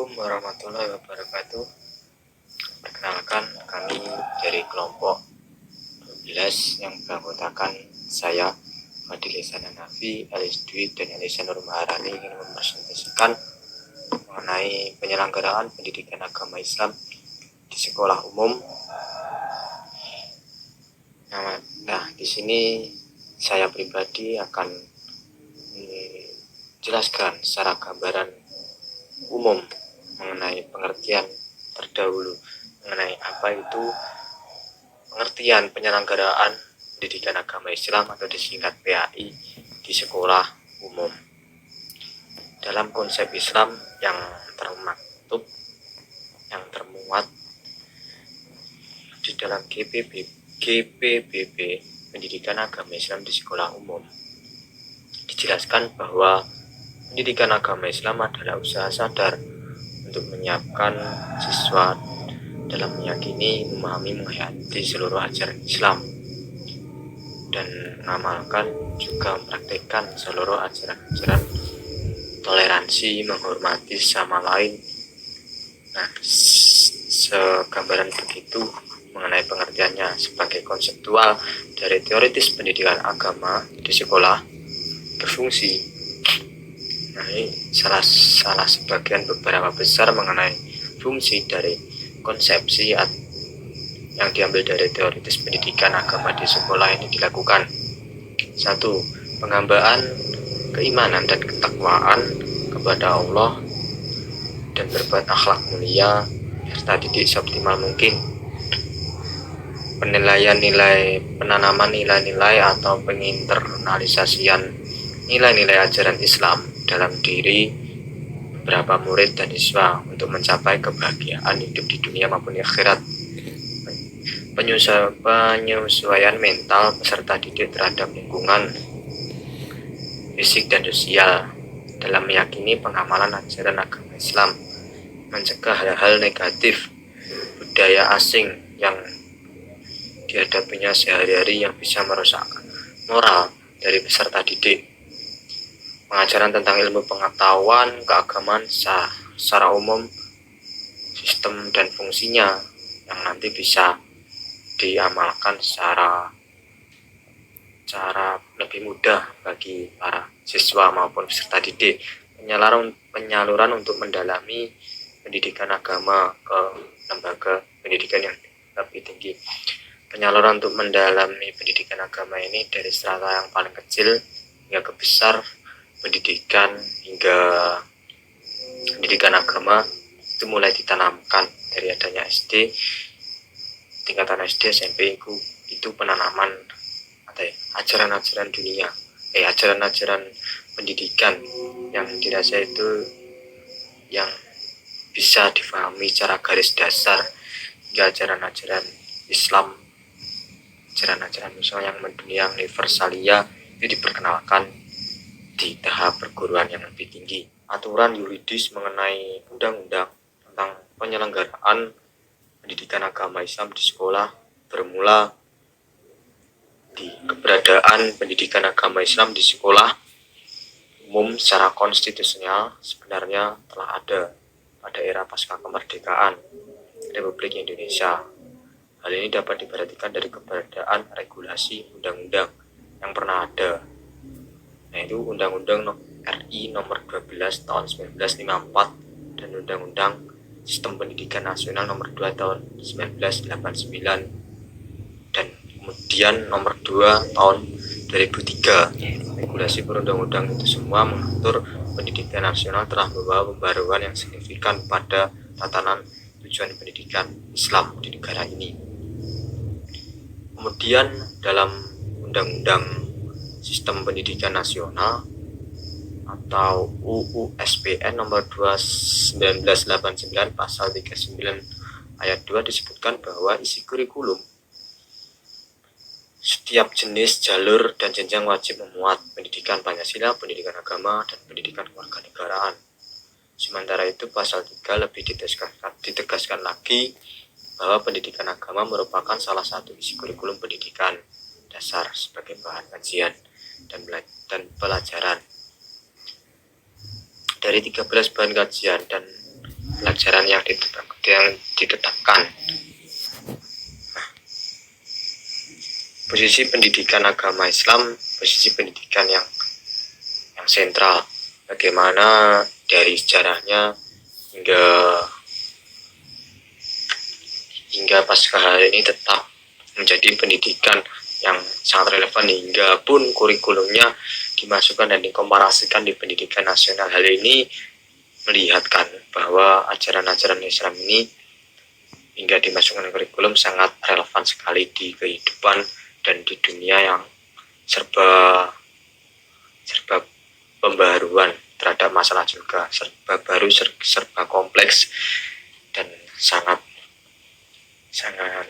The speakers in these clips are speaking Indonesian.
Assalamualaikum warahmatullahi wabarakatuh. Perkenalkan, kami dari kelompok 12 yang beranggotakan saya, Fadil Ihsan Hanafi, Alis Dwi, dan Elisa Nur Maharani ingin mempresentasikan mengenai penyelenggaraan pendidikan agama Islam di sekolah umum. Nah, di sini saya pribadi akan menjelaskan secara gambaran umum mengenai pengertian terdahulu mengenai apa itu pengertian penyelenggaraan pendidikan agama Islam atau disingkat PAI di sekolah umum. Dalam konsep Islam yang termaktub, yang termuat di dalam GPBB Pendidikan Agama Islam di Sekolah Umum, dijelaskan bahwa pendidikan agama Islam adalah usaha sadar untuk menyiapkan siswa dalam meyakini, memahami, menghayati seluruh ajaran Islam dan mengamalkan juga mempraktikkan seluruh ajaran-ajaran toleransi, menghormati sama lain. Nah, segambaran begitu mengenai pengertiannya sebagai konseptual dari teoritis pendidikan agama di sekolah berfungsi. Nah, ini salah sebagian beberapa besar mengenai fungsi dari konsepsi yang diambil dari teoritis pendidikan agama di sekolah ini dilakukan. 1. Penghambaan keimanan dan ketakwaan kepada Allah dan berbuat akhlak mulia serta didik seoptimal mungkin. Penanaman nilai-nilai atau penginternalisasian nilai-nilai ajaran Islam dalam diri beberapa murid dan siswa untuk mencapai kebahagiaan hidup di dunia maupun di akhirat. Penyesuaian mental peserta didik terhadap lingkungan fisik dan sosial dalam meyakini pengamalan ajaran agama Islam, mencegah hal-hal negatif budaya asing yang dihadapinya sehari-hari yang bisa merusak moral dari peserta didik. Pengajaran tentang ilmu pengetahuan keagamaan secara umum, sistem dan fungsinya yang nanti bisa diamalkan secara lebih mudah bagi para siswa maupun peserta didik. Penyaluran untuk mendalami pendidikan agama ke lembaga pendidikan yang lebih tinggi. Penyaluran untuk mendalami pendidikan agama ini dari strata yang paling kecil hingga ke besar pendidikan hingga pendidikan agama itu mulai ditanamkan dari adanya SD, tingkatan SD, SMP itu penanaman ajaran-ajaran dunia, ajaran-ajaran pendidikan yang dirasa itu yang bisa difahami secara garis dasar hingga ajaran-ajaran Islam, ajaran-ajaran Islam yang mendunia universalia itu diperkenalkan di tahap perguruan yang lebih tinggi. Aturan yuridis mengenai undang-undang tentang penyelenggaraan pendidikan agama Islam di sekolah bermula di keberadaan pendidikan agama Islam di sekolah umum secara konstitusional sebenarnya telah ada pada era pasca kemerdekaan Republik Indonesia. Hal ini dapat diperhatikan dari keberadaan regulasi undang-undang yang pernah ada, yaitu Undang-Undang RI Nomor 12 Tahun 1954 dan Undang-Undang Sistem Pendidikan Nasional Nomor 2 Tahun 1989 dan kemudian Nomor 2 Tahun 2003. Regulasi perundang-undang itu semua mengatur pendidikan nasional telah membawa pembaruan yang signifikan pada tatanan tujuan pendidikan Islam di negara ini. Kemudian dalam Undang-Undang Sistem Pendidikan Nasional atau UU SPN nomor 2 1989 pasal 39 ayat 2 disebutkan bahwa isi kurikulum setiap jenis, jalur, dan jenjang wajib memuat pendidikan Pancasila, pendidikan agama, dan pendidikan kewarganegaraan. Sementara itu pasal 3 lebih ditegaskan lagi bahwa pendidikan agama merupakan salah satu isi kurikulum pendidikan dasar sebagai bahan kajian dan pelajaran. Dari 13 bahan kajian dan pelajaran yang ditetapkan. Posisi pendidikan agama Islam, posisi pendidikan yang sentral. Bagaimana dari sejarahnya hingga pasca hari ini tetap menjadi pendidikan yang sangat relevan, hingga pun kurikulumnya dimasukkan dan dikomparasikan di pendidikan nasional. Hal ini melihatkan bahwa ajaran-ajaran Islam ini hingga dimasukkan ke kurikulum sangat relevan sekali di kehidupan dan di dunia yang serba pembaruan terhadap masalah juga, serba baru, serba kompleks, dan sangat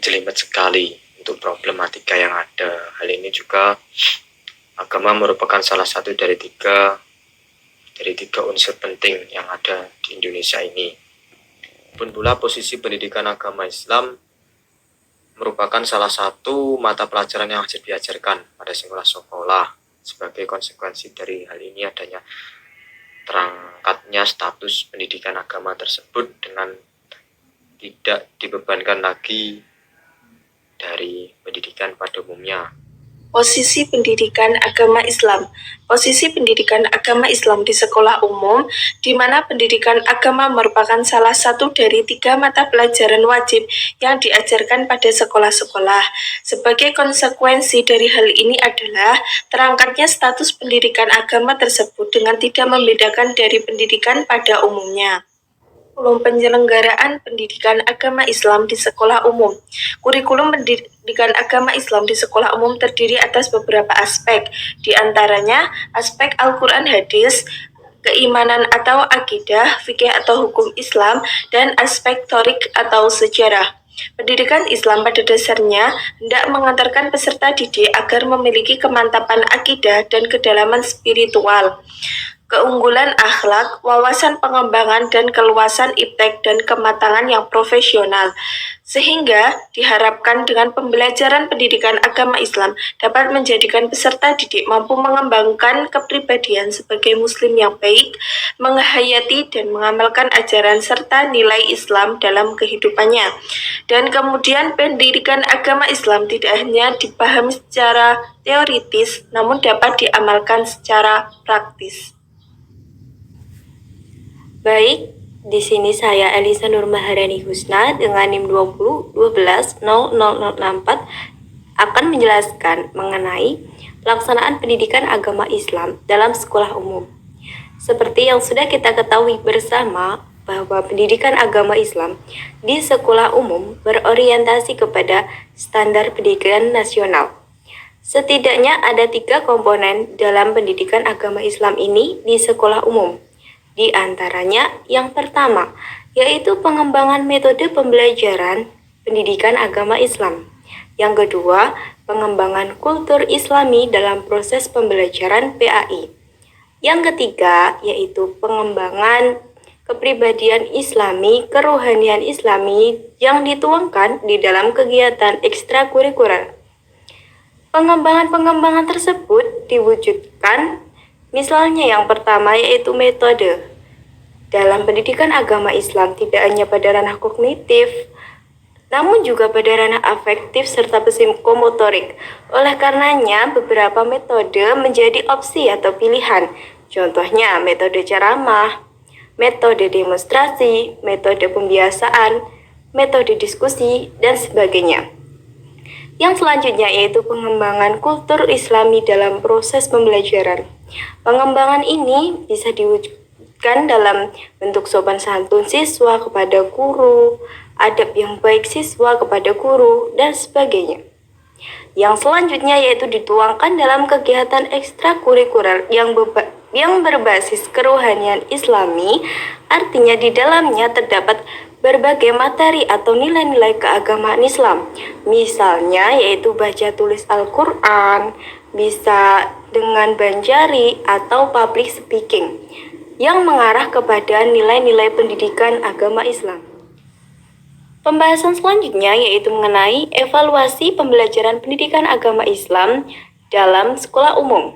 jelimet sekali untuk problematika yang ada. Hal ini juga agama merupakan salah satu dari tiga unsur penting yang ada di Indonesia ini. Pun pula posisi pendidikan agama Islam merupakan salah satu mata pelajaran yang wajib diajarkan pada sekolah-sekolah. Sebagai konsekuensi dari hal ini adanya terangkatnya status pendidikan agama tersebut dengan tidak dibebankan lagi dari pendidikan pada umumnya. Posisi pendidikan agama Islam. Posisi pendidikan agama Islam di sekolah umum, di mana pendidikan agama merupakan salah satu dari 3 mata pelajaran wajib yang diajarkan pada sekolah-sekolah. Sebagai konsekuensi dari hal ini adalah terangkatnya status pendidikan agama tersebut dengan tidak membedakan dari pendidikan pada umumnya. Penyelenggaraan pendidikan agama Islam di sekolah umum. Kurikulum pendidikan agama Islam di sekolah umum terdiri atas beberapa aspek, di antaranya aspek Al-Quran Hadis, keimanan atau akidah, fikih atau hukum Islam, dan aspek torik atau sejarah. Pendidikan Islam pada dasarnya hendak mengantarkan peserta didik agar memiliki kemantapan akidah dan kedalaman spiritual, keunggulan akhlak, wawasan pengembangan, dan keluasan iptek dan kematangan yang profesional. Sehingga diharapkan dengan pembelajaran pendidikan agama Islam dapat menjadikan peserta didik mampu mengembangkan kepribadian sebagai muslim yang baik, menghayati dan mengamalkan ajaran serta nilai Islam dalam kehidupannya. Dan kemudian pendidikan agama Islam tidak hanya dipahami secara teoritis, namun dapat diamalkan secara praktis. Baik, di sini saya Elisa Nur Maharani Husna dengan NIM 20120064 akan menjelaskan mengenai pelaksanaan pendidikan agama Islam dalam sekolah umum. Seperti yang sudah kita ketahui bersama bahwa pendidikan agama Islam di sekolah umum berorientasi kepada standar pendidikan nasional. Setidaknya ada 3 komponen dalam pendidikan agama Islam ini di sekolah umum. Di antaranya yang pertama, yaitu pengembangan metode pembelajaran pendidikan agama Islam. Yang kedua, pengembangan kultur Islami dalam proses pembelajaran PAI. Yang ketiga, yaitu pengembangan kepribadian Islami, kerohanian Islami yang dituangkan di dalam kegiatan ekstrakurikuler. Pengembangan tersebut diwujudkan misalnya yang pertama yaitu metode. Dalam pendidikan agama Islam tidak hanya pada ranah kognitif, namun juga pada ranah afektif serta psikomotorik. Oleh karenanya, beberapa metode menjadi opsi atau pilihan. Contohnya metode ceramah, metode demonstrasi, metode pembiasaan, metode diskusi, dan sebagainya. Yang selanjutnya yaitu pengembangan kultur Islami dalam proses pembelajaran. Pengembangan ini bisa diwujudkan dalam bentuk sopan santun siswa kepada guru, adab yang baik siswa kepada guru, dan sebagainya. Yang selanjutnya yaitu dituangkan dalam kegiatan ekstrakurikuler yang berbasis kerohanian Islami, artinya di dalamnya terdapat berbagai materi atau nilai-nilai keagamaan Islam. Misalnya yaitu baca tulis Al-Quran, bisa dengan banjari atau public speaking, yang mengarah kepada nilai-nilai pendidikan agama Islam. Pembahasan selanjutnya yaitu mengenai evaluasi pembelajaran pendidikan agama Islam dalam sekolah umum.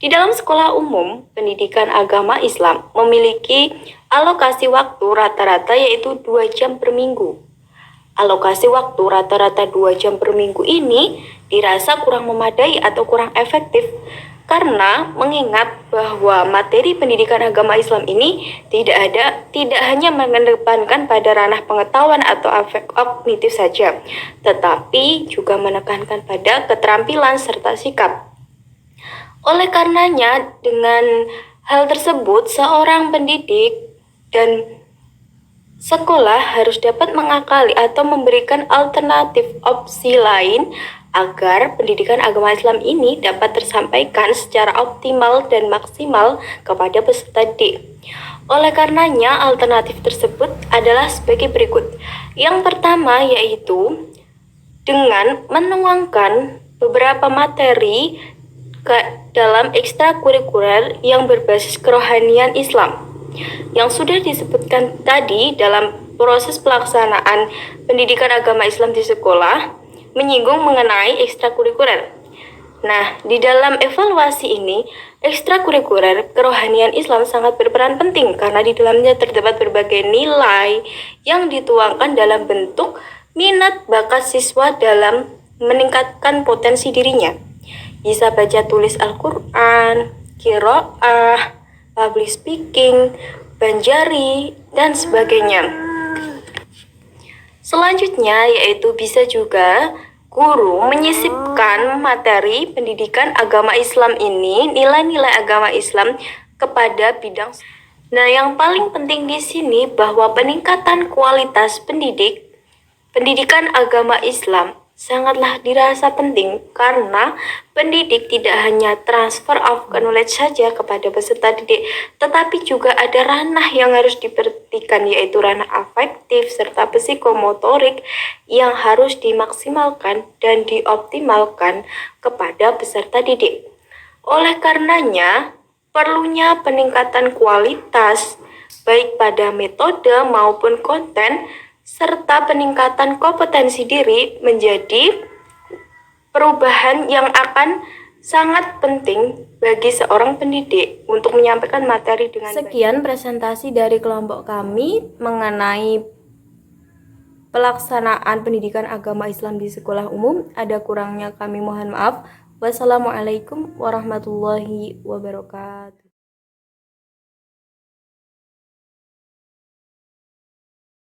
Di dalam sekolah umum, pendidikan agama Islam memiliki alokasi waktu rata-rata yaitu 2 jam per minggu. Alokasi waktu rata-rata 2 jam per minggu ini dirasa kurang memadai atau kurang efektif karena mengingat bahwa materi pendidikan agama Islam ini tidak hanya mengedepankan pada ranah pengetahuan atau aspek kognitif saja, tetapi juga menekankan pada keterampilan serta sikap. Oleh karenanya, dengan hal tersebut, seorang pendidik dan sekolah harus dapat mengakali atau memberikan alternatif opsi lain agar pendidikan agama Islam ini dapat tersampaikan secara optimal dan maksimal kepada peserta didik. Oleh karenanya, alternatif tersebut adalah sebagai berikut. Yang pertama yaitu dengan menuangkan beberapa materi dalam ekstrakurikuler yang berbasis kerohanian Islam. Yang sudah disebutkan tadi dalam proses pelaksanaan pendidikan agama Islam di sekolah menyinggung mengenai ekstrakurikuler. Nah, di dalam evaluasi ini, ekstrakurikuler kerohanian Islam sangat berperan penting karena di dalamnya terdapat berbagai nilai yang dituangkan dalam bentuk minat bakat siswa dalam meningkatkan potensi dirinya. Bisa baca tulis Al-Quran, qiraah, public speaking, banjari, dan sebagainya. Selanjutnya yaitu bisa juga guru menyisipkan materi pendidikan agama Islam ini, nilai-nilai agama Islam kepada bidang. Nah, yang paling penting di sini bahwa peningkatan kualitas pendidikan agama Islam sangatlah dirasa penting karena pendidik tidak hanya transfer of knowledge saja kepada peserta didik, tetapi juga ada ranah yang harus diperhatikan yaitu ranah afektif serta psikomotorik yang harus dimaksimalkan dan dioptimalkan kepada peserta didik. Oleh karenanya, perlunya peningkatan kualitas baik pada metode maupun konten serta peningkatan kompetensi diri menjadi perubahan yang akan sangat penting bagi seorang pendidik untuk menyampaikan materi dengan baik. Sekian presentasi dari kelompok kami mengenai pelaksanaan pendidikan agama Islam di sekolah umum. Ada kurangnya kami mohon maaf. Wassalamualaikum warahmatullahi wabarakatuh.